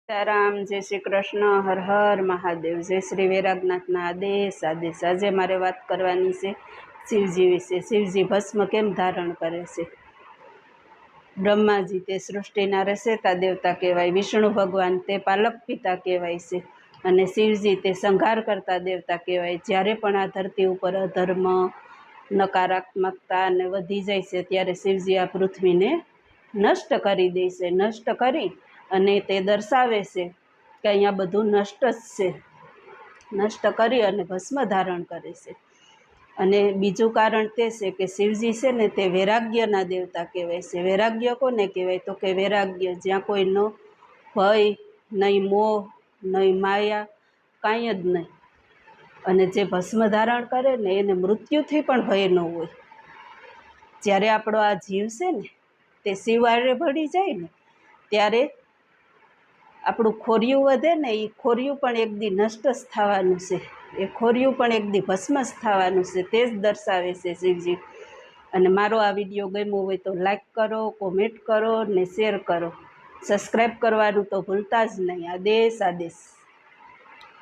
સીતારામ, જય શ્રી કૃષ્ણ, હર હર મહાદેવ, જય શ્રી વૈરાગનાથના આદેશ. આજે મારે વાત કરવાની છે શિવજી વિશે. શિવજી ભસ્મ કેમ ધારણ કરે છે? બ્રહ્માજી તે સૃષ્ટિના રચેતા દેવતા કહેવાય, વિષ્ણુ ભગવાન તે પાલક પિતા કહેવાય છે, અને શિવજી તે સંહાર કરતા દેવતા કહેવાય. જ્યારે પણ આ ધરતી ઉપર અધર્મ, નકારાત્મકતા ને વધી જાય છે, ત્યારે શિવજી આ પૃથ્વીને નષ્ટ કરી દે છે. નષ્ટ કરી અને તે દર્શાવે છે કે અહીંયા બધું નષ્ટ જ છે. નષ્ટ કરી અને ભસ્મ ધારણ કરે છે. અને બીજું કારણ તે છે કે શિવજી છે ને તે વૈરાગ્યના દેવતા કહેવાય છે. વૈરાગ્ય કોને કહેવાય? તો કે વૈરાગ્ય જ્યાં કોઈનો ભય નહીં, મોહ નહીં, માયા કાંઈ જ નહીં. અને જે ભસ્મ ધારણ કરે ને એને મૃત્યુથી પણ ભય ન હોય. જ્યારે આપણો આ જીવ છે ને તે શિવારે ભળી જાય ને ત્યારે આપણું ખોરિયું વધે ને, એ ખોરિયું પણ એક દી નષ્ટ જ થવાનું છે. એ ખોરિયું પણ એક દી ભસ્મ જ થવાનું છે. તે જ દર્શાવે છે શિવજી. અને મારો આ વિડીયો ગમ્યો હોય તો લાઈક કરો, કોમેન્ટ કરો ને શેર કરો. સબસ્ક્રાઈબ કરવાનું તો ભૂલતા જ નહીં. આદેશ.